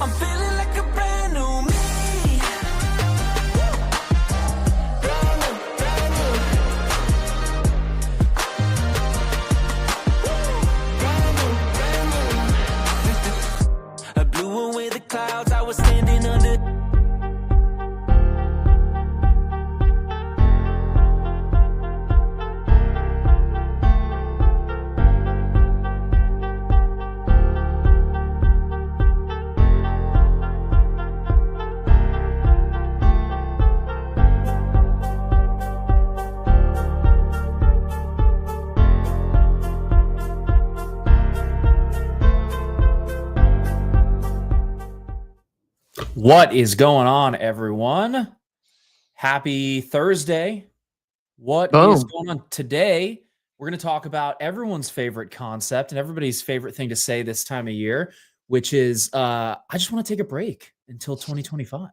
I'm feeling like a brand new me. Brand new, brand new. Brand new, brand new. I blew away the clouds, I was standing under. What is going on, everyone? Happy Thursday. What is going on today? We're going to talk about everyone's favorite concept and everybody's favorite thing to say this time of year, which is I just want to take a break until 2025.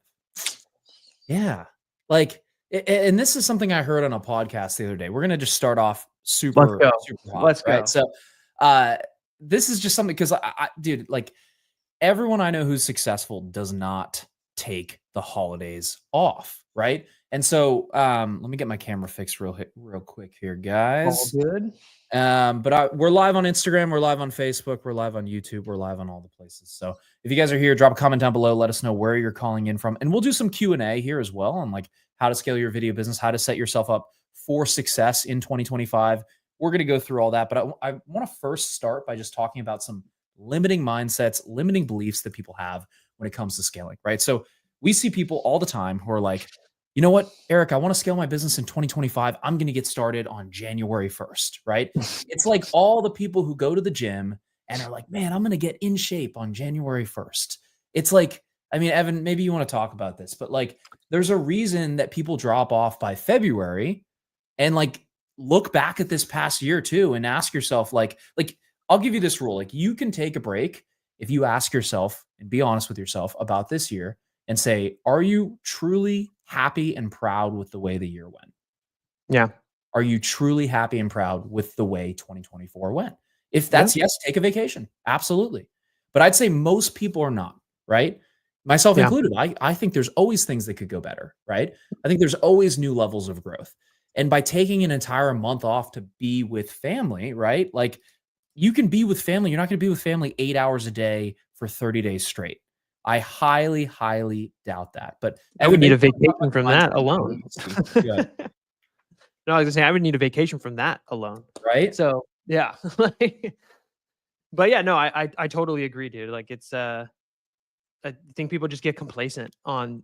Yeah. And this is something I heard on a podcast the other day. We're going to just start off super hot. Let's go. Right? So this is just something because dude, like, everyone I know who's successful does not take the holidays off, right? And so let me get my camera fixed real quick here, guys. All good. But we're live on Instagram, we're live on Facebook, we're live on YouTube, we're live on all the places. So if you guys are here, drop a comment down below, let us know where you're calling in from, and we'll do some Q&A here as well on like how to scale your video business, how to set yourself up for success in 2025. We're going to go through all that, but I want to first start by just talking about some limiting mindsets, limiting beliefs that people have when it comes to scaling, right? So we see people all the time who are like, you know what, Eric, I want to scale my business in 2025. I'm going to get started on January 1st, right? It's like all the people who go to the gym and are like, man, I'm going to get in shape on January 1st. It's like, I mean, Evan, maybe you want to talk about this, but like, there's a reason that people drop off by February, and like, look back at this past year too and ask yourself, like, I'll give you this rule. Like, you can take a break if you ask yourself and be honest with yourself about this year and say, are you truly happy and proud with the way the year went? Yeah. Are you truly happy and proud with the way 2024 went? If that's yes, take a vacation. Absolutely. But I'd say most people are not, right? Myself included. I think there's always things that could go better, right? I think there's always new levels of growth. And by taking an entire month off to be with family, right? Like, you can be with family. You're not going to be with family 8 hours a day for 30 days straight. I highly, highly doubt that. But I would need a vacation from that alone. No, I was gonna say I would need a vacation from that alone. Right? So yeah. But yeah, no, I totally agree, dude. Like, it's I think people just get complacent on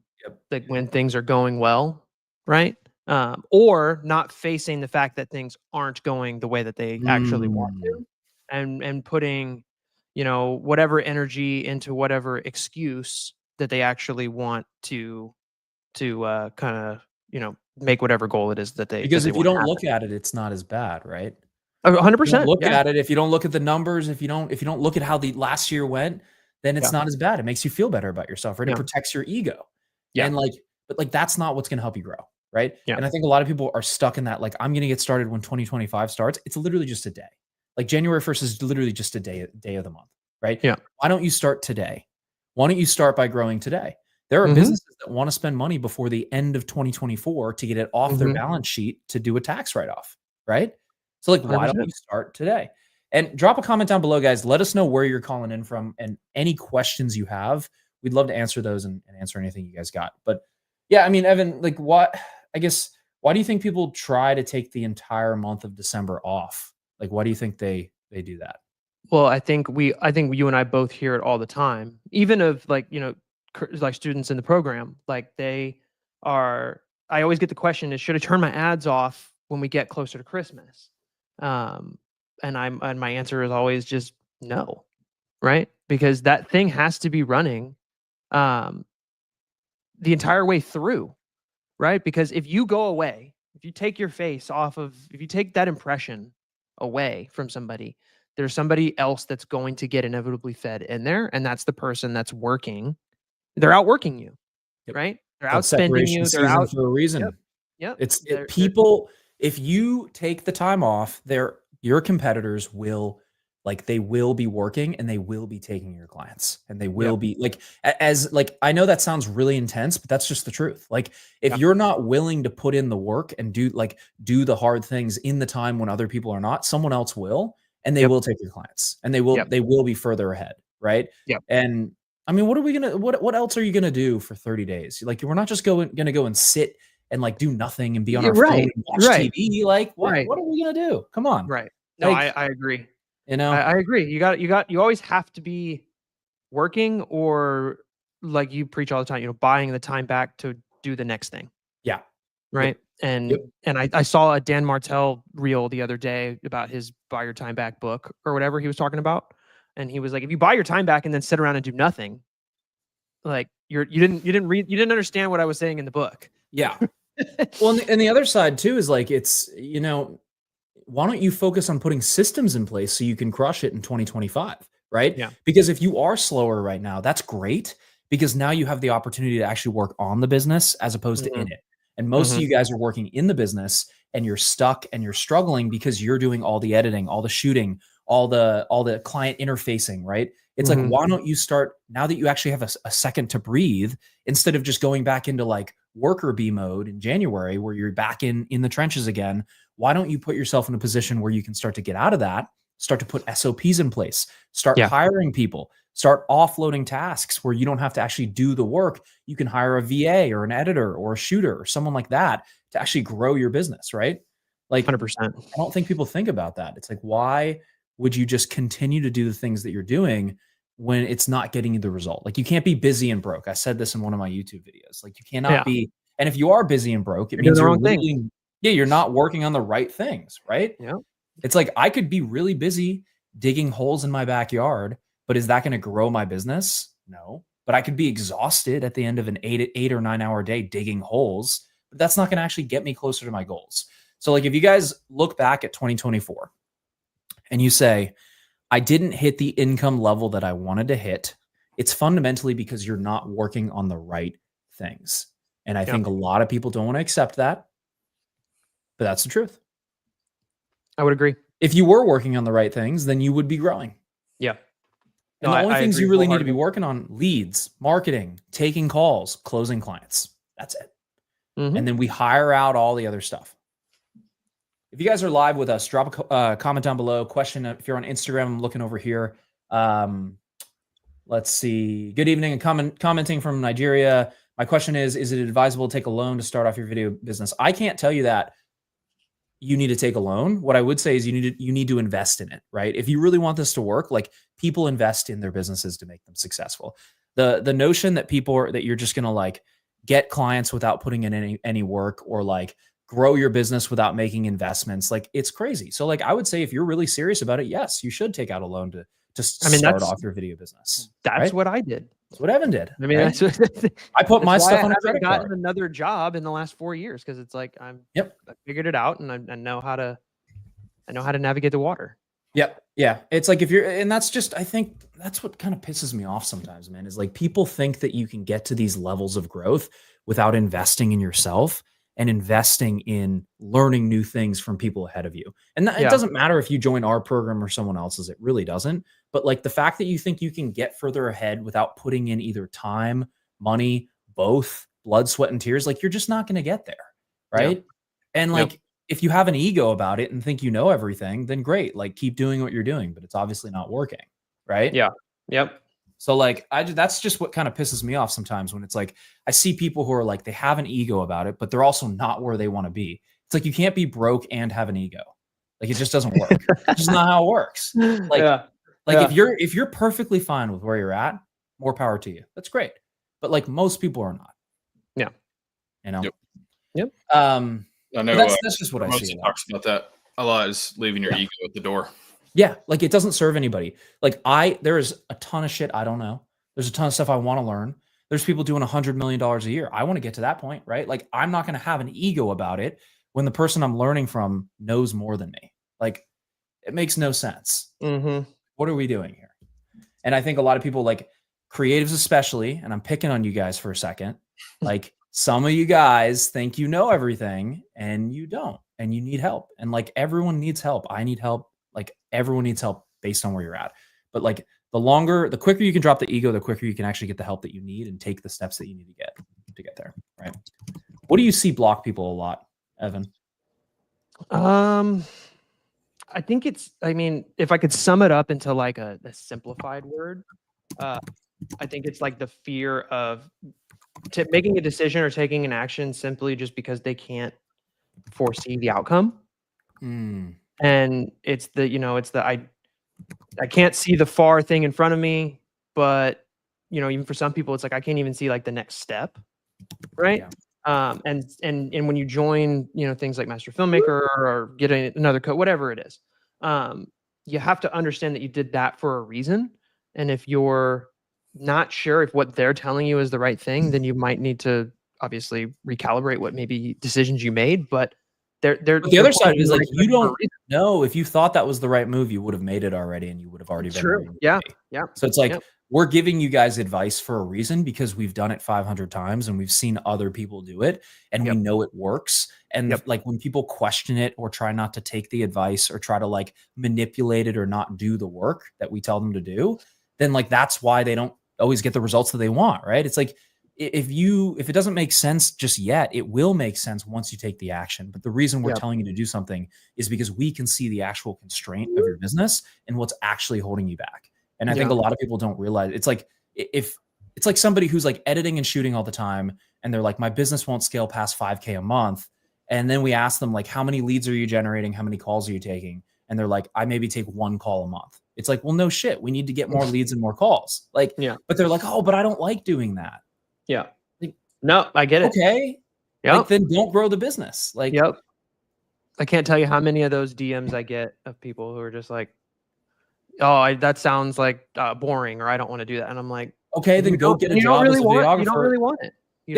like when things are going well, right? Or not facing the fact that things aren't going the way that they actually want to. And putting, you know, whatever energy into whatever excuse that they actually want to kind of, you know, make whatever goal it is that they. Because that if they you don't want to look at it, it's not as bad, right? 100%. Look at it. If you don't look at the numbers, if you don't look at how the last year went, then it's not as bad. It makes you feel better about yourself, right? It protects your ego. Yeah. And but that's not what's going to help you grow, right? Yeah. And I think a lot of people are stuck in that. Like, I'm going to get started when 2025 starts. It's literally just a day. Like, January 1st is literally just a day of the month, right? Yeah. Why don't you start today? Why don't you start by growing today? There are businesses that want to spend money before the end of 2024 to get it off their balance sheet to do a tax write-off, right? So like, why 100%. don't you start today? And drop a comment down below, guys. Let us know where you're calling in from and any questions you have. We'd love to answer those and answer anything you guys got. But yeah, I mean, Evan, like, why do you think people try to take the entire month of December off? Like, why do you think they do that? Well, I think you and I both hear it all the time, even of like, you know, like students in the program, like I always get the question is, should I turn my ads off when we get closer to Christmas? And my answer is always just no, right? Because that thing has to be running the entire way through, right? Because if you go away, if you take your face off of, if you take that impression away from somebody, there's somebody else that's going to get inevitably fed in there, and that's the person that's working. They're outworking you, right? They're outspending you. They're out for a reason. Yep. It's people. If you take the time off, your competitors will like they will be working and they will be taking your clients and they will Yep. be like, as like, I know that sounds really intense, but that's just the truth. Like if Yeah. you're not willing to put in the work and do the hard things in the time when other people are not, someone else will, and they Yep. will take your clients and they Yep. will be further ahead. Right. Yep. And I mean, what else are you going to do for 30 days? Like, we're not just going to go and sit and like do nothing and be on Yeah, our phone right, and watch right, TV. Like, right. what are we going to do? Come on. Right. No, Like, I agree. you know, I agree. You always have to be working, or like you preach all the time, buying the time back to do the next thing. yeah. Right. And Yep. I saw a Dan Martell reel the other day about his buy your time back book or whatever he was talking about. And he was like, if you buy your time back and then sit around and do nothing, like you didn't understand what I was saying in the book. Yeah. Well, and the other side too is like, it's, why don't you focus on putting systems in place so you can crush it in 2025, right? Yeah. Because if you are slower right now, that's great, because now you have the opportunity to actually work on the business as opposed to in it. And most of you guys are working in the business and you're stuck and you're struggling because you're doing all the editing, all the shooting, all the client interfacing, right? It's like, why don't you start, now that you actually have a second to breathe, instead of just going back into like worker bee mode in January where you're back in the trenches again, why don't you put yourself in a position where you can start to get out of that, start to put SOPs in place, start hiring people, start offloading tasks where you don't have to actually do the work. You can hire a VA or an editor or a shooter or someone like that to actually grow your business, right? Like 100%. I don't think people think about that. It's like, why would you just continue to do the things that you're doing when it's not getting you the result? Like, you can't be busy and broke. I said this in one of my YouTube videos. Like, you cannot be, and if you are busy and broke, it means you're literally, you're not working on the right things, right? Yeah. It's like, I could be really busy digging holes in my backyard, but is that going to grow my business? No. But I could be exhausted at the end of an 8 or 9 hour day digging holes, but that's not going to actually get me closer to my goals. So like, if you guys look back at 2024 and you say, I didn't hit the income level that I wanted to hit, it's fundamentally because you're not working on the right things. And I think a lot of people don't want to accept that, but that's the truth. I would agree. If you were working on the right things, then you would be growing. Yeah. And the only things you really need to be working on: leads, marketing, taking calls, closing clients. That's it. And then we hire out all the other stuff. If you guys are live with us, drop a comment down below. Question if you're on Instagram. I'm looking over here. Let's see. Good evening, and commenting from Nigeria. My question is it advisable to take a loan to start off your video business? I can't tell you that you need to take a loan. What I would say is you need to invest in it, right? If you really want this to work, like, people invest in their businesses to make them successful. The notion that that you're just going to like get clients without putting in any work, or like grow your business without making investments, like, it's crazy. So like, I would say if you're really serious about it, yes, you should take out a loan to start off your video business. That's what I did. That's what Evan did. I mean, right? that's what, I put my stuff on a credit card. I've gotten card. another job in the last 4 years because it's like I figured it out, and I know how to navigate the water. Yep. Yeah. It's like, and that's just, I think that's what kind of pisses me off sometimes, man, is like, people think that you can get to these levels of growth without investing in yourself and investing in learning new things from people ahead of you. And it doesn't matter if you join our program or someone else's, it really doesn't. But like, the fact that you think you can get further ahead without putting in either time, money, both, blood, sweat, and tears, like, you're just not going to get there. Right. Yeah. And like, if you have an ego about it and think you know everything, then great. Like, keep doing what you're doing, but it's obviously not working. Right. Yeah. Yep. So like, that's just what kind of pisses me off sometimes, when it's like, I see people who are like, they have an ego about it, but they're also not where they want to be. It's like, you can't be broke and have an ego. Like, it just doesn't work. It's just not how it works. Like, if you're perfectly fine with where you're at, more power to you. That's great. But like, most people are not. Yeah. You know? Yep. I know that's just what I see. Talks about that a lot, is leaving your ego at the door. Yeah. Like, it doesn't serve anybody. Like, there is a ton of shit I don't know. There's a ton of stuff I want to learn. There's people doing $100 million a year. I want to get to that point, right? Like, I'm not going to have an ego about it when the person I'm learning from knows more than me. Like, it makes no sense. What are we doing here? And I think a lot of people, like creatives especially, and I'm picking on you guys for a second, like, some of you guys think you know everything and you don't, and you need help. And like, everyone needs help. I need help. Like, everyone needs help based on where you're at. But like the quicker you can drop the ego, the quicker you can actually get the help that you need and take the steps that you need to get there. Right. What do you see block people a lot, Evan? I think I mean, if I could sum it up into like a simplified word, I think it's like the fear of making a decision or taking an action simply just because they can't foresee the outcome. And it's I can't see the far thing in front of me, but even for some people, it's like I can't even see like the next step, right? Yeah. And when you join, things like Master Filmmaker or get another code, whatever it is, you have to understand that you did that for a reason. And if you're not sure if what they're telling you is the right thing, then you might need to obviously recalibrate what maybe decisions you made. But the other side is like, you don't know if you thought that was the right move, you would have made it already and you would have already been. True. Yeah. So it's like, we're giving you guys advice for a reason because we've done it 500 times and we've seen other people do it and we know it works. And like when people question it or try not to take the advice or try to like manipulate it or not do the work that we tell them to do, then like, that's why they don't always get the results that they want. Right. It's like, if it doesn't make sense just yet, it will make sense once you take the action. But the reason we're telling you to do something is because we can see the actual constraint of your business and what's actually holding you back. And I think a lot of people don't realize it's like, if it's like somebody who's like editing and shooting all the time and they're like, my business won't scale past 5K a month. And then we ask them like, how many leads are you generating? How many calls are you taking? And they're like, I maybe take 1 call a month. It's like, well, no shit. We need to get more leads and more calls. Like, but they're like, oh, but I don't like doing that. Yeah. Like, no, I get it. Okay. Yeah. Like, then don't grow the business. Like, I can't tell you how many of those DMs I get of people who are just like, oh, that sounds like boring, or I don't want to do that. And I'm like, okay, then go get a job as a videographer. You don't really want it.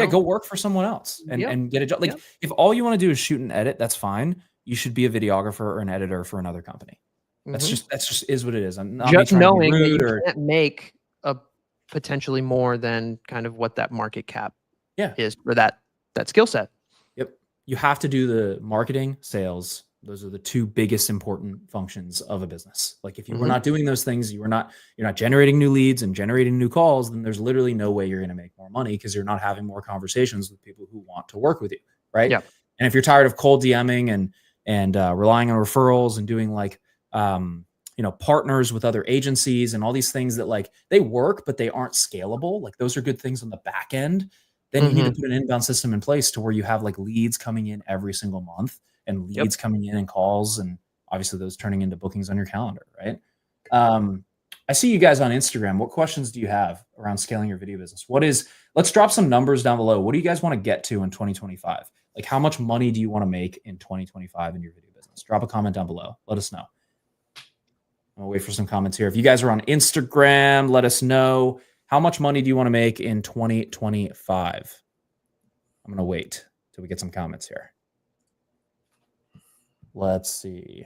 Go work for someone else and get a job. Like if all you want to do is shoot and edit, that's fine. You should be a videographer or an editor for another company. That's just is what it is. I'm not just knowing that you can't make a potentially more than kind of what that market cap is for that skill set. Yep. You have to do the marketing, sales. Those are the 2 biggest important functions of a business. Like if you were not doing those things, you're not generating new leads and generating new calls, then there's literally no way you're going to make more money because you're not having more conversations with people who want to work with you. Right. Yeah. And if you're tired of cold DMing and relying on referrals and doing like, partners with other agencies and all these things that like they work, but they aren't scalable. Like those are good things on the back end. Then you need to put an inbound system in place to where you have like leads coming in every single month and leads coming in and calls. And obviously those turning into bookings on your calendar. Right. I see you guys on Instagram. What questions do you have around scaling your video business? Let's drop some numbers down below. What do you guys want to get to in 2025? Like how much money do you want to make in 2025 in your video business? Drop a comment down below. Let us know. I'll wait for some comments here. If you guys are on Instagram, let us know how much money do you want to make in 2025? I'm going to wait till we get some comments here. Let's see.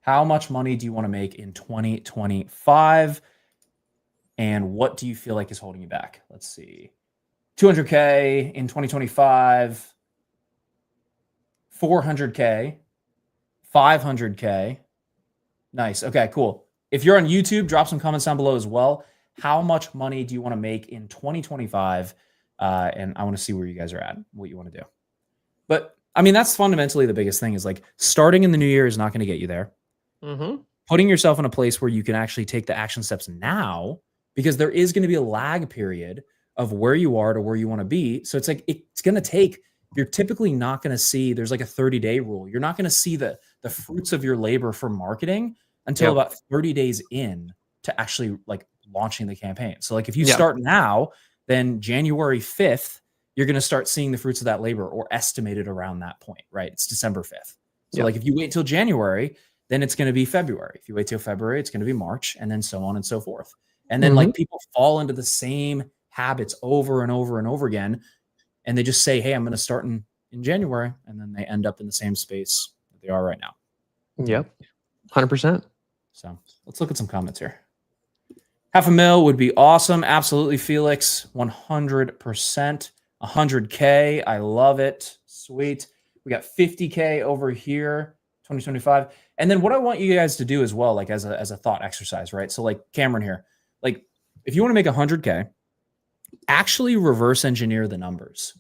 How much money do you want to make in 2025? And what do you feel like is holding you back? Let's see. 200K in 2025, 400K, 500K. Nice. Okay, cool. If you're on YouTube, drop some comments down below as well. How much money do you want to make in 2025? And I want to see where you guys are at, what you want to do. But I mean, that's fundamentally the biggest thing is like starting in the new year is not going to get you there. Putting yourself in a place where you can actually take the action steps now, because there is going to be a lag period of where you are to where you want to be. So it's like, it's going to take, you're typically not going to see, there's like a 30-day rule. You're not going to see the fruits of your labor for marketing until about 30 days in to actually like launching the campaign. So like if you start now, then January 5th, you're going to start seeing the fruits of that labor or estimated around that point, right? It's December 5th. So like if you wait till January, then it's going to be February. If you wait till February, it's going to be March, and then so on and so forth. And then like people fall into the same habits over and over and over again. And they just say, hey, I'm going to start in January. And then they end up in the same space that they are right now. Yep. 100%. So let's look at some comments here. $500,000 would be awesome. Absolutely, Felix. 100%. 100K. I love it. Sweet. We got 50K over here, 2025. And then what I want you guys to do as well, like as a thought exercise, right? So like Cameron here, like if you want to make 100K, actually reverse engineer the numbers.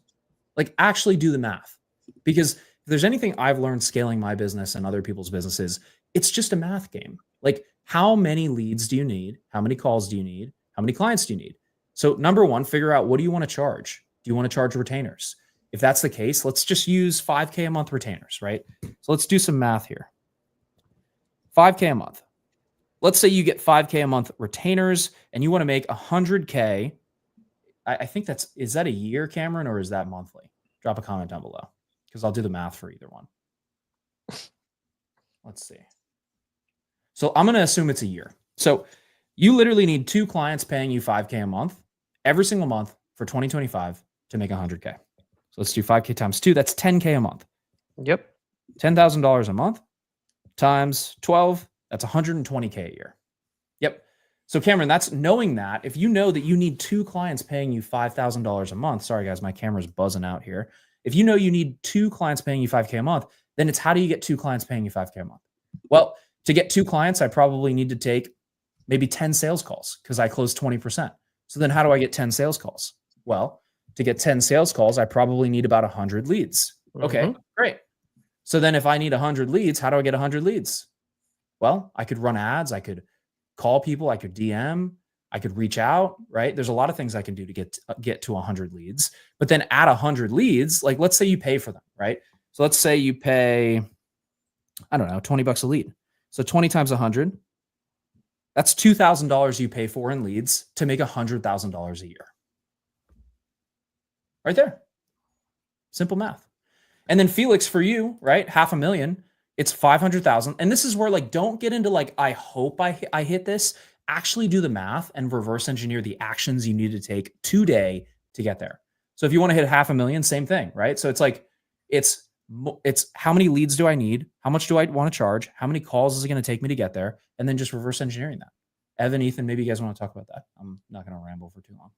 Like actually do the math. Because if there's anything I've learned scaling my business and other people's businesses, it's just a math game. Like how many leads do you need? How many calls do you need? How many clients do you need? So number one, figure out what do you want to charge? Do you want to charge retainers? If that's the case, let's just use 5K a month retainers, right? So let's do some math here. 5K a month. Let's say you get 5K a month retainers and you want to make 100K. I think is that a year, Cameron, or is that monthly? Drop a comment down below because I'll do the math for either one. Let's see. So I'm going to assume it's a year. So you literally need 2 clients paying you 5K a month every single month for 2025 to make 100K. So let's do 5K times 2. That's 10K a month. Yep. $10,000 a month times 12. That's 120K a year. Yep. So Cameron, that's knowing that if you know that you need 2 clients paying you $5,000 a month. Sorry guys, my camera's buzzing out here. If you know you need 2 clients paying you 5K a month, then it's how do you get 2 clients paying you 5K a month? Well, to get 2 clients, I probably need to take maybe 10 sales calls because I closed 20%. So then how do I get 10 sales calls? Well, to get 10 sales calls, I probably need about 100 leads. Okay, great. So then if I need 100 leads, how do I get 100 leads? Well, I could run ads. I could call people. I could DM. I could reach out, right? There's a lot of things I can do to get to 100 leads. But then at 100 leads, like let's say you pay for them, right? So let's say you pay, I don't know, $20 a lead. So 20 times 100, that's $2,000 you pay for in leads to make $100,000 a year. Right there. Simple math. And then Felix, for you, right? $500,000, it's 500,000. And this is where like, don't get into like, I hope I hit this. Actually do the math and reverse engineer the actions you need to take today to get there. So if you want to hit 500,000, same thing, right? So it's like, it's how many leads do I need? How much do I want to charge? How many calls is it going to take me to get there? And then just reverse engineering that. Evan, Ethan, maybe you guys want to talk about that. I'm not going to ramble for too long.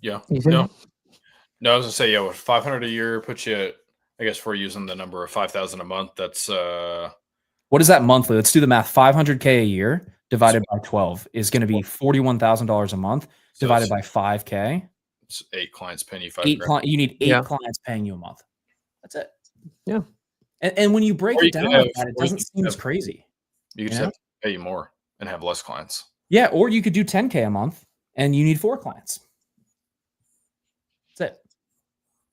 Yeah. Ethan? No, I was gonna say, yeah, with 500 a year puts you at, I guess, if we're using the number of 5,000 a month, that's what is that monthly? Let's do the math. 500K a year divided by 12 is going to be $41,000 a month divided by 5K. It's 8 clients paying you 5 You need 8 clients paying you a month. That's it. Yeah. And when you break it down like that, it doesn't seem as crazy. You just have to pay you more and have less clients. Yeah. Or you could do 10K a month and you need 4 clients. That's it.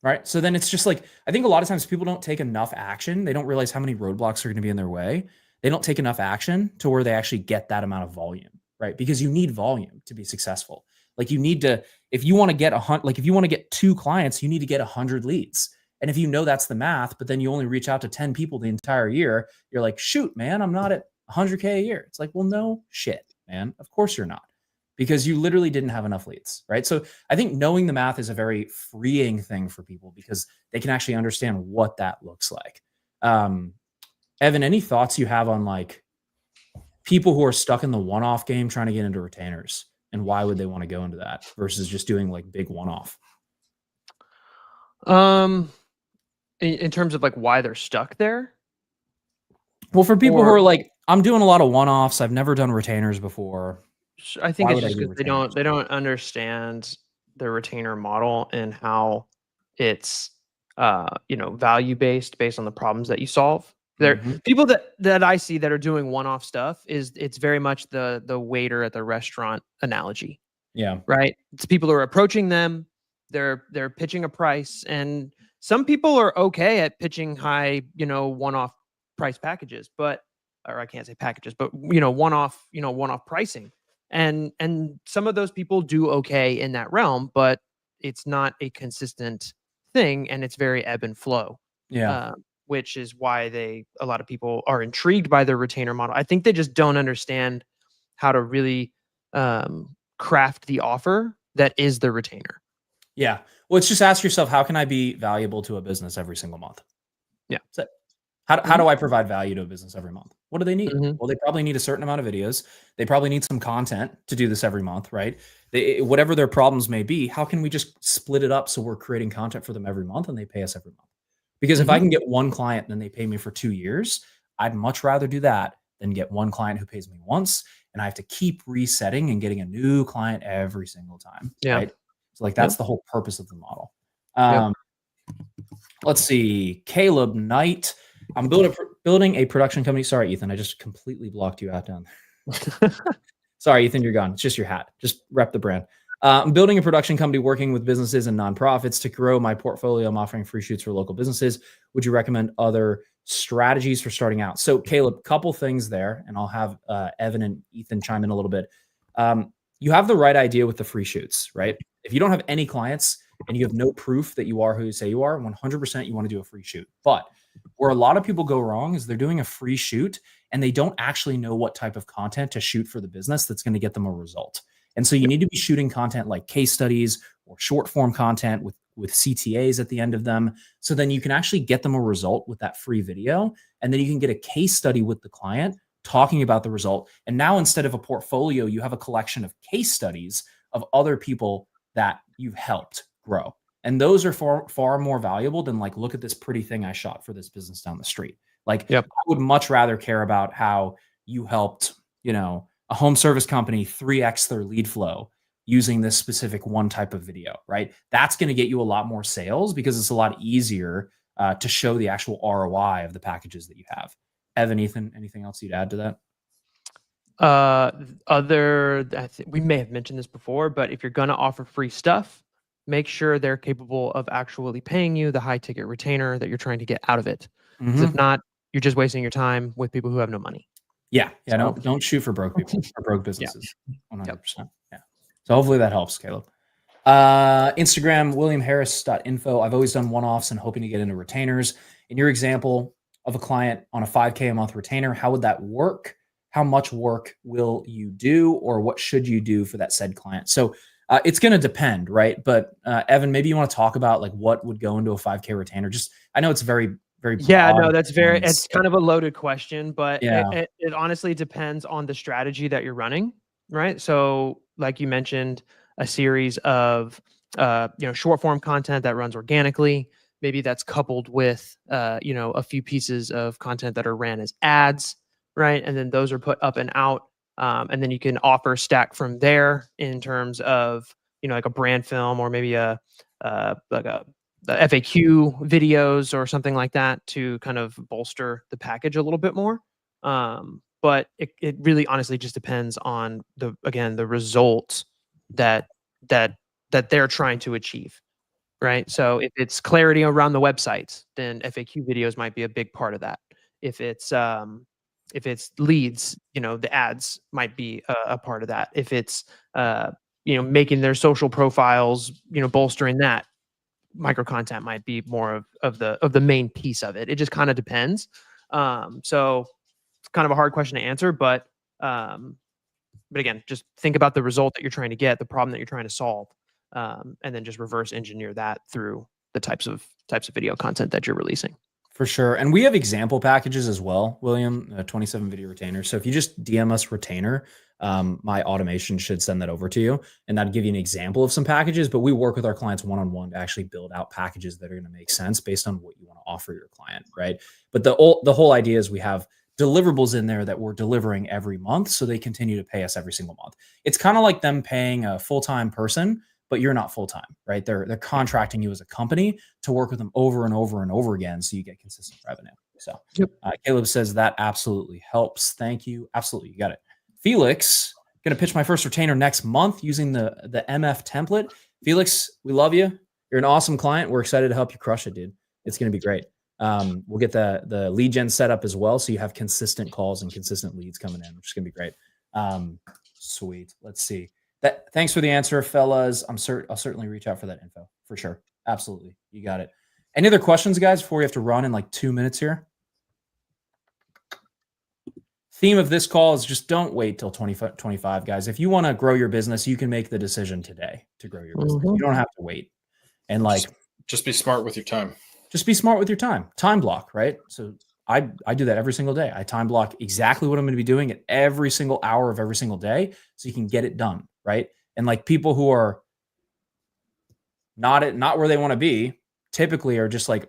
Right. So then it's just like, I think a lot of times people don't take enough action. They don't realize how many roadblocks are going to be in their way. They don't take enough action to where they actually get that amount of volume, right? Because you need volume to be successful. Like you need to, if you want to get if you want to get 2 clients, you need to get 100 leads. And if you know that's the math, but then you only reach out to 10 people the entire year, you're like, shoot, man, I'm not at 100K a year. It's like, well, no shit, man. Of course you're not. Because you literally didn't have enough leads, right? So I think knowing the math is a very freeing thing for people because they can actually understand what that looks like. Evan, any thoughts you have on like people who are stuck in the one-off game trying to get into retainers and why would they want to go into that versus just doing like big one-off? In terms of like why they're stuck there? Well, for people who are like, I'm doing a lot of one-offs. I've never done retainers before. I think it's just because they don't understand the retainer model and how it's value based on the problems that you solve. There people that I see that are doing one-off stuff it's very much the waiter at the restaurant analogy. Yeah. Right. It's people who are approaching them, they're pitching a price, and some people are okay at pitching high, one-off price packages, or I can't say packages, but one-off pricing. And some of those people do okay in that realm, but it's not a consistent thing, and it's very ebb and flow. Yeah, which is why a lot of people are intrigued by the retainer model. I think they just don't understand how to really craft the offer that is the retainer. Yeah. Well, it's just ask yourself, how can I be valuable to a business every single month? Yeah. That's it. How do I provide value to a business every month? What do they need? Mhm. Well, they probably need a certain amount of videos. They probably need some content to do this every month, right? Whatever their problems may be, how can we just split it up so we're creating content for them every month and they pay us every month? Because if I can get one client and they pay me for 2 years, I'd much rather do that than get one client who pays me once and I have to keep resetting and getting a new client every single time, Yeah. right? So like that's the whole purpose of the model. Yep. Let's see, Caleb Knight. I'm building a production company. Sorry, Ethan, I just completely blocked you out down there. Sorry, Ethan, you're gone. It's just your hat. Just rep the brand. I'm building a production company working with businesses and nonprofits to grow my portfolio. I'm offering free shoots for local businesses. Would you recommend other strategies for starting out? So, Caleb, couple things there, and I'll have Evan and Ethan chime in a little bit. You have the right idea with the free shoots, right? If you don't have any clients and you have no proof that you are who you say you are, 100% you want to do a free shoot. But where a lot of people go wrong is they're doing a free shoot and they don't actually know what type of content to shoot for the business that's going to get them a result. And so you need to be shooting content like case studies or short form content with CTAs at the end of them. So then you can actually get them a result with that free video. And then you can get a case study with the client talking about the result. And now instead of a portfolio, you have a collection of case studies of other people that you've helped grow. And those are far more valuable than like, look at this pretty thing I shot for this business down the street. Like I would much rather care about how you helped, a home service company 3x their lead flow using this specific one type of video, right? That's going to get you a lot more sales because it's a lot easier to show the actual ROI of the packages that you have. Evan, Ethan, anything else you'd add to that? We may have mentioned this before, but if you're going to offer free stuff, make sure they're capable of actually paying you the high ticket retainer that you're trying to get out of it. Because if not, you're just wasting your time with people who have no money. Yeah. Don't shoot for broke people or broke businesses. 100%. Yeah. So hopefully that helps, Caleb. Instagram, williamharris.info. I've always done one-offs and hoping to get into retainers. In your example of a client on a $5K a month retainer, how would that work? How much work will you do, or what should you do for that said client? So it's going to depend, right? But Evan, maybe you want to talk about like what would go into a 5K retainer. I know it's very, very broad. Yeah, no, it's kind of a loaded question, but yeah. it honestly depends on the strategy that you're running, right? So like you mentioned, a series of short form content that runs organically. Maybe that's coupled with a few pieces of content that are ran as ads, right? And then those are put up and out. And then you can offer stack from there in terms of, like a brand film or maybe the FAQ videos or something like that to kind of bolster the package a little bit more. But it really honestly just depends on the results that they're trying to achieve. Right. So if it's clarity around the websites, then FAQ videos might be a big part of that. If it's leads, the ads might be a part of that. If it's, making their social profiles, bolstering that, micro content might be more of the main piece of it. It just kind of depends. So it's kind of a hard question to answer, but again, just think about the result that you're trying to get, the problem that you're trying to solve. And then just reverse engineer that through the types of video content that you're releasing. For sure. And we have example packages as well, William, 27 video retainer. So if you just DM us retainer, my automation should send that over to you and that'd give you an example of some packages, but we work with our clients one-on-one to actually build out packages that are going to make sense based on what you want to offer your client, right? But the whole idea is we have deliverables in there that we're delivering every month so they continue to pay us every single month. It's kind of like them paying a full-time person, but you're not full-time, right? They're contracting you as a company to work with them over and over and over again so you get consistent revenue. So Caleb says that absolutely helps. Thank you. Absolutely. You got it. Felix, going to pitch my first retainer next month using the MF template. Felix, we love you. You're an awesome client. We're excited to help you crush it, dude. It's going to be great. We'll get the lead gen set up as well so you have consistent calls and consistent leads coming in, which is going to be great. Sweet. Let's see. Thanks for the answer, fellas. I'll certainly reach out for that info for sure. Absolutely. You got it. Any other questions, guys, before we have to run in like 2 minutes here? Theme of this call is just don't wait till 2025, guys. If you want to grow your business, you can make the decision today to grow your business. You don't have to wait. And like, just be smart with your time. Just be smart with your time. Time block, right? So I do that every single day. I time block exactly what I'm going to be doing at every single hour of every single day so you can get it done, right? And like people who are not where they want to be typically are just like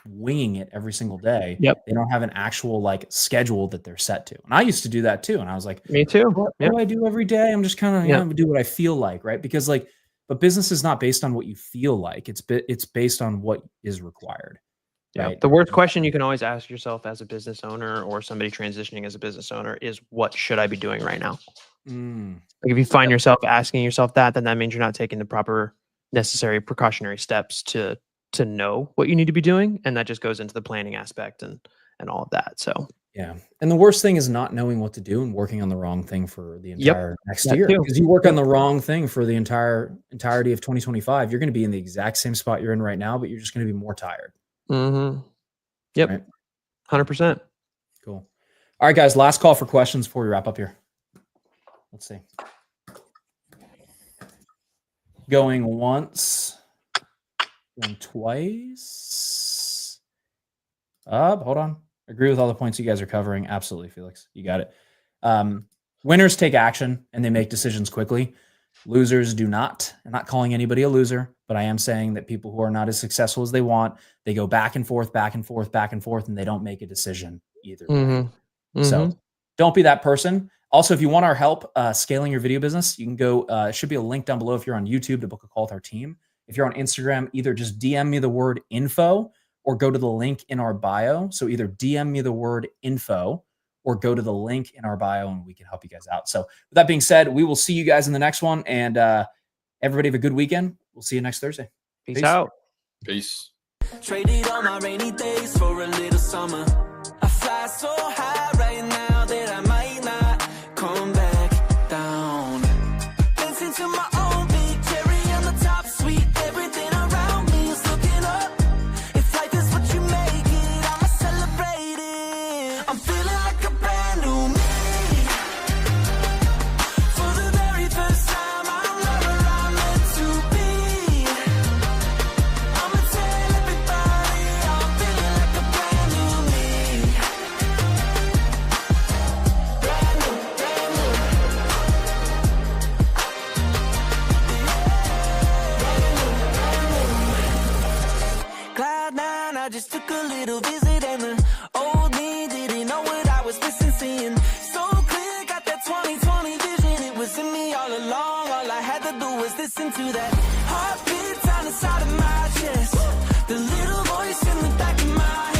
winging it every single day. Yep. They don't have an actual like schedule that they're set to. And I used to do that too. And I was like, Me too. what Yep. do I do every day? I'm just kind of Yep. do what I feel like, right? Because like, but business is not based on what you feel like. It's based on what is required. Yeah. Right? The worst question you can always ask yourself as a business owner or somebody transitioning as a business owner is, what should I be doing right now? Mm, Like if you find yourself asking yourself that, then that means you're not taking the proper necessary precautionary steps to know what you need to be doing. And that just goes into the planning aspect and all of that. So yeah. And the worst thing is not knowing what to do and working on the wrong thing for the entire next that year. too. Because you work on the wrong thing for the entirety of 2025, you're going to be in the exact same spot you're in right now, but you're just going to be more tired. Yep. Right? 100%. Cool. All right, guys, last call for questions before we wrap up here. Let's see. Going once, going twice. Hold on. Agree with all the points you guys are covering. Absolutely, Felix. You got it. Winners take action and they make decisions quickly. Losers do not. I'm not calling anybody a loser, but I am saying that people who are not as successful as they want, they go back and forth, and they don't make a decision either way. So don't be that person. Also, if you want our help scaling your video business, you can go, should be a link down below if you're on YouTube to book a call with our team. If you're on Instagram, either just DM me the word info or go to the link in our bio. So either DM me the word info or go to the link in our bio and we can help you guys out. So with that being said, we will see you guys in the next one, and everybody have a good weekend. We'll see you next Thursday. Peace out. Peace. Traded all my rainy days for a little summer. I fly so high right now that I might not come back down. Dancing to my own beat, cherry on the top, sweet. Everything around me is looking up. If life is what you make it, I'ma celebrate it. I'm feeling like a brand new me. For the very first time, I'm not where I'm meant to be. I'ma tell everybody I'm feeling like a brand new me. Brand new, brand new. Cloud nine, I just took a little visit and the old me didn't know what I was missing. Seeing so clear, got that 20/20 vision. It was in me all along. All I had to do was listen to that heartbeat down inside of my chest. The little voice in the back of my head.